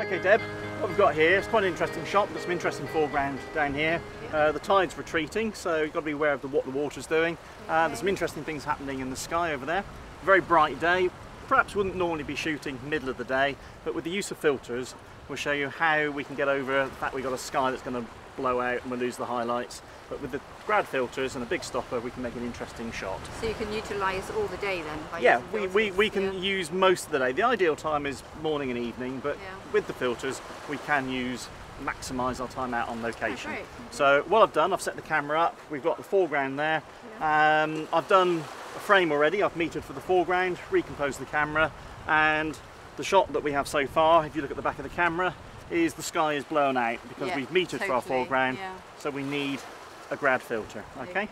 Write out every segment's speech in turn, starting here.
Okay Deb, what we've got here is quite an interesting shot. There's some interesting foreground down here. The tide's retreating, so you've got to be aware of what the water's doing. There's some interesting things happening in the sky over there. Very bright day. Perhaps wouldn't normally be shooting middle of the day, but with the use of filters, we'll show you how we can get over the fact we've got a sky that's going to blow out and we'll lose the highlights. But with the grad filters and a big stopper, we can make an interesting shot. So you can utilise all the day then? By yeah, we can use most of the day. The ideal time is morning and evening, but with the filters, we can maximise our time out on location. So what I've done, I've set the camera up, we've got the foreground there. I've done a frame already, I've metered for the foreground, recomposed the camera, and the shot that we have so far, if you look at the back of the camera, is the sky is blown out because we've metered for our foreground, so we need a grad filter. Okay?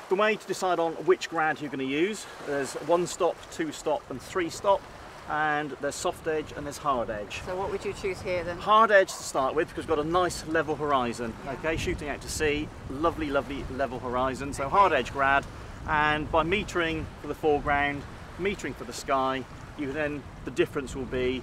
The way to decide on which grad you're going to use, there's 1 stop, 2 stop and 3 stop, and there's soft edge and there's hard edge. So what would you choose here then? Hard edge to start with because we've got a nice level horizon, okay, shooting out to sea, lovely level horizon, so hard edge grad, and by metering for the foreground, metering for the sky, the difference will be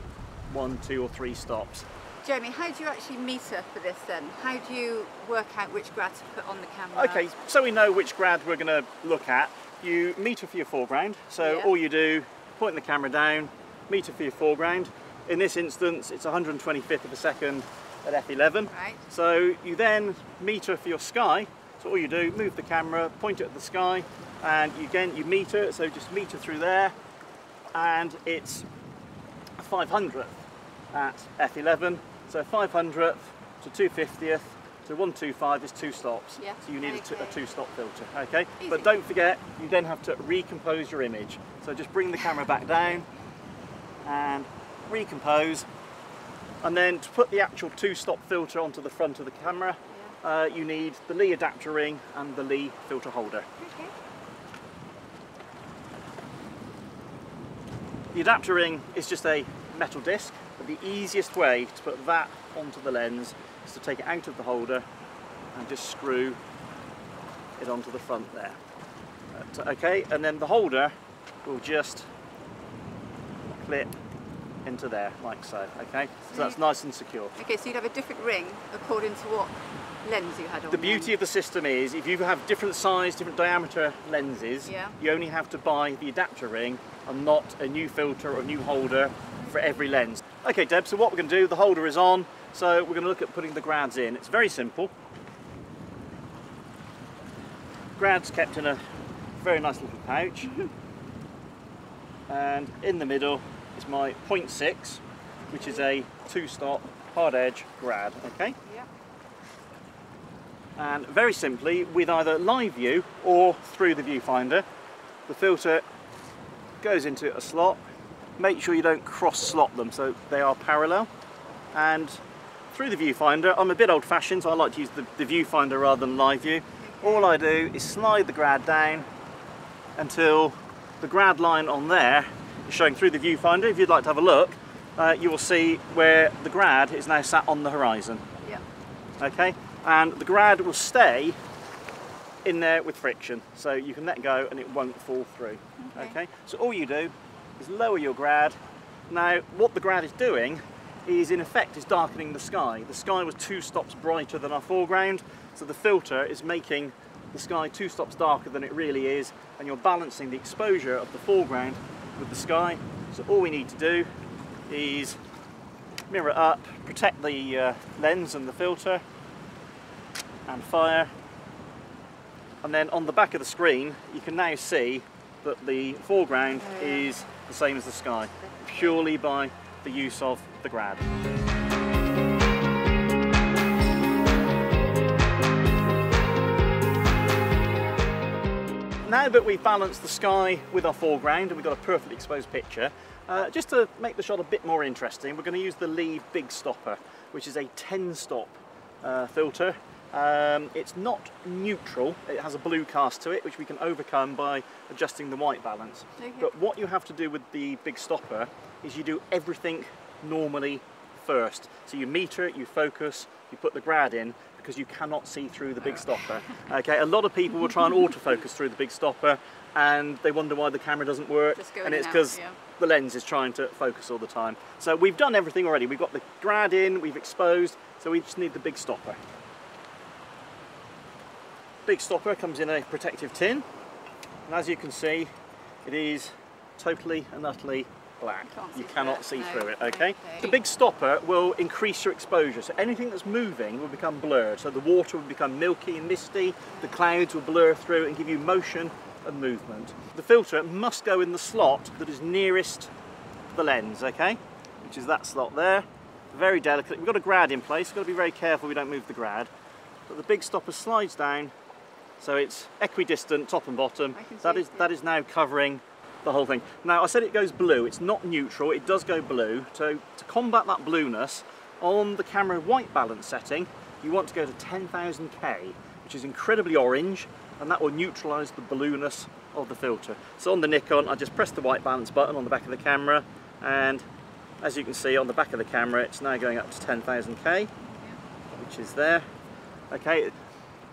1, 2 or 3 stops. Jeremy, how do you actually meter for this then? How do you work out which grad to put on the camera? Okay, so we know which grad we're going to look at. You meter for your foreground, so all you do, point the camera down, meter for your foreground. In this instance, it's 125th of a second at f11. Right. So you then meter for your sky. So all you do, move the camera, point it at the sky, and you meter, so just meter through there, and it's 500th at f11. So 500th to 250th to 125 is 2 stops. So you need a 2-stop filter. Okay, easy. But don't forget, you then have to recompose your image. So just bring the camera back down and recompose, and then to put the actual 2-stop filter onto the front of the camera, you need the Lee adapter ring and the Lee filter holder. The adapter ring is just a metal disc, but the easiest way to put that onto the lens is to take it out of the holder and just screw it onto the front there. Okay, and then the holder will just clip into there like so. Okay, so that's nice and secure. Okay, so you'd have a different ring according to what lens you had on. The beauty of the system is if you have different size, different diameter lenses, you only have to buy the adapter ring and not a new filter or a new holder for every lens. Okay Deb, so what we're going to do, the holder is on, so we're going to look at putting the grads in. It's very simple. Grads kept in a very nice little pouch, and in the middle is my 0.6, which is a 2-stop hard edge grad. Okay. And very simply, with either live view or through the viewfinder, the filter goes into a slot. Make sure you don't cross slot them so they are parallel. And through the viewfinder, I'm a bit old fashioned, so I like to use the viewfinder rather than live view. All I do is slide the grad down until the grad line on there is showing through the viewfinder. If you'd like to have a look, you will see where the grad is now sat on the horizon. Okay, and the grad will stay in there with friction, so you can let go and it won't fall through. Okay, so all you do is lower your grad. Now what the grad is doing is in effect is darkening the sky. The sky was 2 stops brighter than our foreground, so the filter is making the sky 2 stops darker than it really is, and you're balancing the exposure of the foreground with the sky. So all we need to do is mirror up, protect the lens and the filter, and fire. And then on the back of the screen you can now see that the foreground is the same as the sky, purely by the use of the grad. Now that we've balanced the sky with our foreground and we've got a perfectly exposed picture, just to make the shot a bit more interesting, we're going to use the Lee Big Stopper, which is a 10-stop filter. It's not neutral, it has a blue cast to it, which we can overcome by adjusting the white balance. But what you have to do with the Big Stopper is you do everything normally first. So you meter, you focus, you put the grad in, because you cannot see through the Big Stopper. Okay, a lot of people will try and autofocus through the Big Stopper and they wonder why the camera doesn't work, and it's because the lens is trying to focus all the time. So we've done everything already. We've got the grad in, we've exposed, so we just need the big stopper. Big stopper comes in a protective tin, and as you can see, it is totally and utterly black. You cannot see through it, okay? The big stopper will increase your exposure, so anything that's moving will become blurred. So the water will become milky and misty, the clouds will blur through and give you motion and movement. The filter must go in the slot that is nearest the lens, okay? Which is that slot there. Very delicate. We've got a grad in place, we've got to be very careful we don't move the grad. But the big stopper slides down, so it's equidistant, top and bottom. That is now covering the whole thing. Now I said it goes blue, it's not neutral, it does go blue. So to combat that blueness, on the camera white balance setting, you want to go to 10,000K, which is incredibly orange, and that will neutralise the blueness of the filter. So on the Nikon, I just press the white balance button on the back of the camera, and as you can see on the back of the camera, it's now going up to 10,000K, which is there. Okay.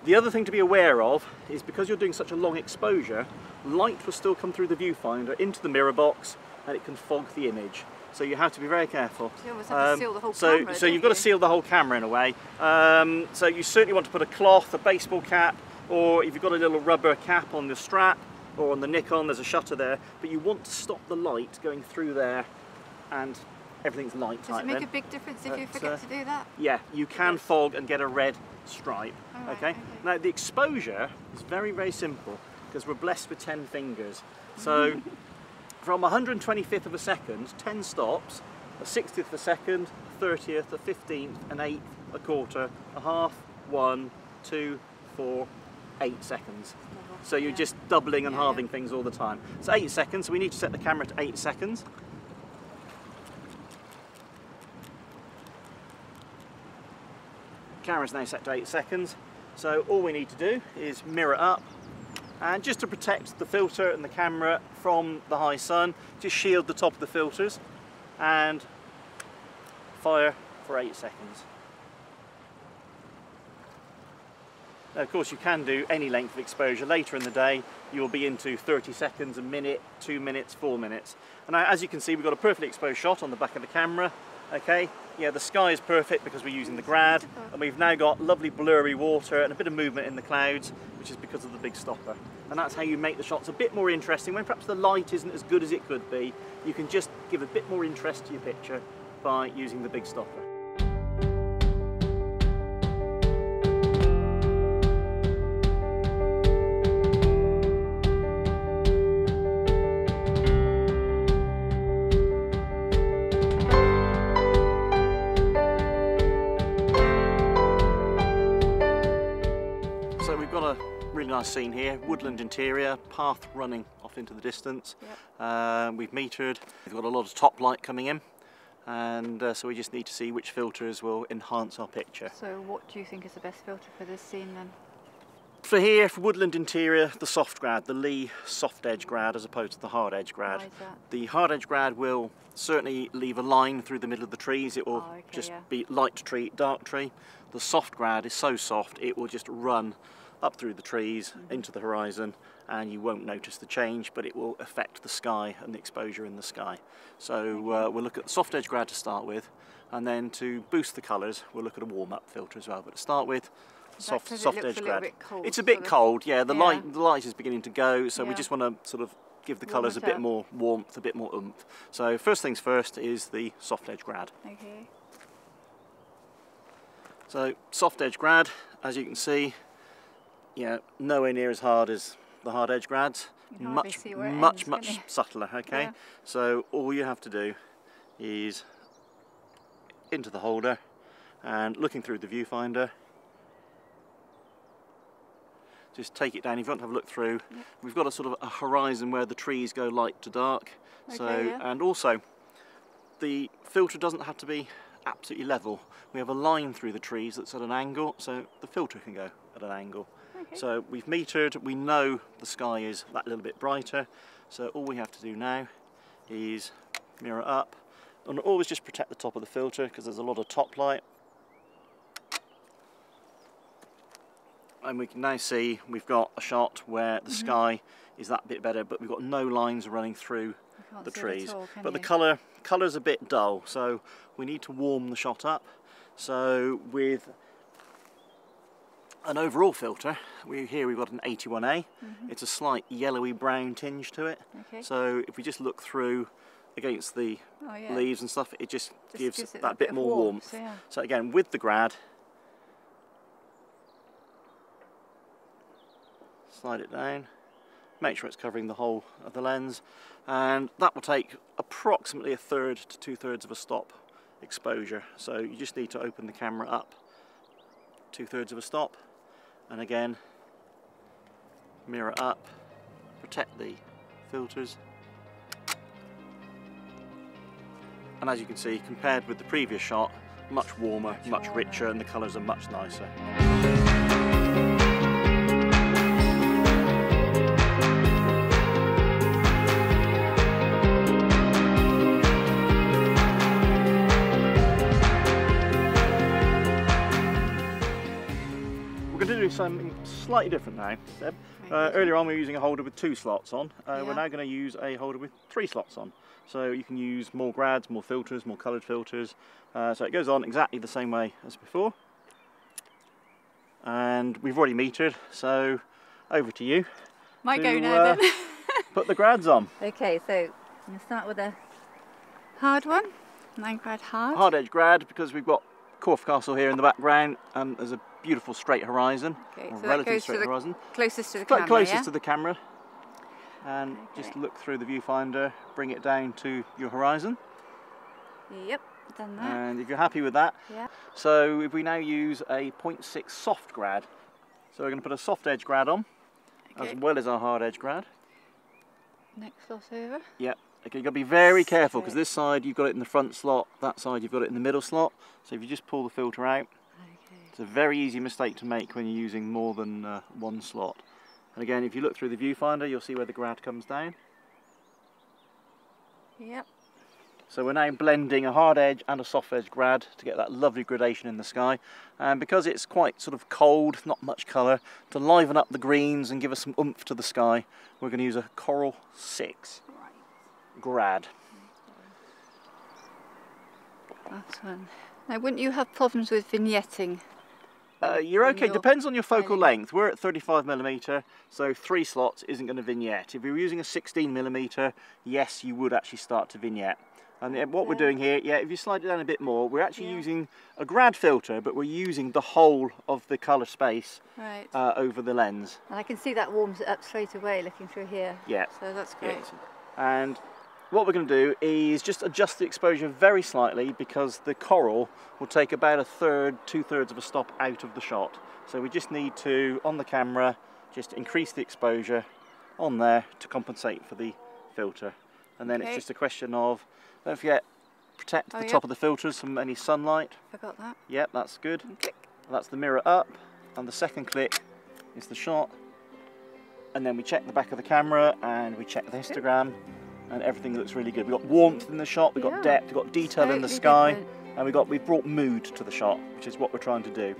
The other thing to be aware of is because you're doing such a long exposure, light will still come through the viewfinder into the mirror box and it can fog the image. So you have to be very careful. You almost have to seal the whole camera, so you've got to seal the whole camera in a way. So you certainly want to put a cloth, a baseball cap, or if you've got a little rubber cap on the strap, or on the Nikon, there's a shutter there, but you want to stop the light going through there and everything's light tight. Does it make a big difference if you forget to do that? Yeah, you can fog and get a red stripe. Right, okay? Now the exposure is very, very simple because we're blessed with 10 fingers. So from 125th of a second, 10 stops, a 60th of a second, 30th, a 15th, an 8th, a quarter, a half, 1, 2, 4, 8 seconds. So you're just doubling and halving things all the time. So 8 seconds, so we need to set the camera to 8 seconds. Camera's now set to 8 seconds, so all we need to do is mirror up, and just to protect the filter and the camera from the high sun, just shield the top of the filters and fire for 8 seconds. Now, of course, you can do any length of exposure. Later in the day you'll be into 30 seconds, a minute, 2 minutes, 4 minutes. And now, as you can see, we've got a perfectly exposed shot on the back of the camera. Okay, yeah, the sky is perfect because we're using the grad, and we've now got lovely blurry water and a bit of movement in the clouds, which is because of the big stopper. And that's how you make the shots a bit more interesting. When perhaps the light isn't as good as it could be, you can just give a bit more interest to your picture by using the big stopper. Really nice scene here, woodland interior, path running off into the distance. Yep. We've metered, we've got a lot of top light coming in, and so we just need to see which filters will enhance our picture. So what do you think is the best filter for this scene then? For here, for woodland interior, the soft grad, the Lee soft edge grad as opposed to the hard edge grad. Why is that? The hard edge grad will certainly leave a line through the middle of the trees. It will be light tree, dark tree. The soft grad is so soft it will just run up through the trees into the horizon, and you won't notice the change, but it will affect the sky and the exposure in the sky. So we'll look at the soft edge grad to start with, and then to boost the colours we'll look at a warm-up filter as well. But to start with, soft edge grad. It's a bit cold, yeah. The light is beginning to go, so we just want to sort of give the colours a bit more warmth, a bit more oomph. So first things first is the soft edge grad. Okay. So soft edge grad, as you can see, nowhere near as hard as the hard edge grads, much subtler, okay? Yeah. So all you have to do is into the holder and looking through the viewfinder, just take it down. If you want to have a look through, we've got a sort of a horizon where the trees go light to dark. And also the filter doesn't have to be absolutely level. We have a line through the trees that's at an angle, so the filter can go at an angle. Okay. So we've metered, we know the sky is that little bit brighter, so all we have to do now is mirror up, and always just protect the top of the filter because there's a lot of top light. And we can now see we've got a shot where the sky is that bit better, but we've got no lines running through the trees. All, but you? the colour's a bit dull, so we need to warm the shot up. So with an overall filter, we've got an 81A. It's a slight yellowy brown tinge to it. Okay. So if we just look through against the leaves and stuff, it just gives it that bit more warmth. Yeah. So again, with the grad, slide it down, make sure it's covering the whole of the lens, and that will take approximately 1/3 to 2/3 of a stop exposure. So you just need to open the camera up 2/3 of a stop, and again mirror up, protect the filters, and as you can see, compared with the previous shot, much warmer, much richer, and the colours are much nicer. We're going to do something slightly different now, Seb. Earlier on we were using a holder with 2 slots on. We're now going to use a holder with 3 slots on. So you can use more grads, more filters, more coloured filters. So it goes on exactly the same way as before. And we've already metered, so over to you. My go now then. Put the grads on. Okay, so I'm going to start with a hard one. 9 grad hard. Hard edge grad, because we've got Corfe Castle here in the background, and there's a beautiful straight horizon, Okay, or so relatively straight horizon. Closest to the Quite camera, closest yeah? to the camera. And just look through the viewfinder, bring it down to your horizon. Yep, done that. And if you're happy with that, Yeah. so if we now use a 0.6 soft grad, so we're going to put a soft edge grad on, as well as our hard edge grad. Next slot over. Yep. Okay, you've got to be very careful, because this side you've got it in the front slot, that side you've got it in the middle slot. So if you just pull the filter out, it's a very easy mistake to make when you're using more than one slot. And again, if you look through the viewfinder, you'll see where the grad comes down. Yep. So we're now blending a hard edge and a soft edge grad to get that lovely gradation in the sky. And because it's quite sort of cold, not much colour, to liven up the greens and give us some oomph to the sky, we're going to use a Coral 6 grad. That's one. Now, wouldn't you have problems with vignetting? You're okay, depends on your focal length. We're at 35mm, so 3 slots isn't going to vignette. If you were using a 16mm, yes, you would actually start to vignette. And what we're doing here, if you slide it down a bit more, we're actually using a grad filter, but we're using the whole of the colour space over the lens. And I can see that warms it up straight away looking through here. Yeah. So that's great. And what we're going to do is just adjust the exposure very slightly, because the coral will take about 1/3, 2/3 of a stop out of the shot. So we just need to, on the camera, just increase the exposure on there to compensate for the filter. And then it's just a question of, don't forget, protect the top of the filters from any sunlight. Forgot that. Yep, that's good. And click. That's the mirror up, and the second click is the shot. And then we check the back of the camera, and we check the histogram, and everything looks really good. We've got warmth in the shot, we've got depth, we've got detail in the sky, and we've brought mood to the shot, which is what we're trying to do.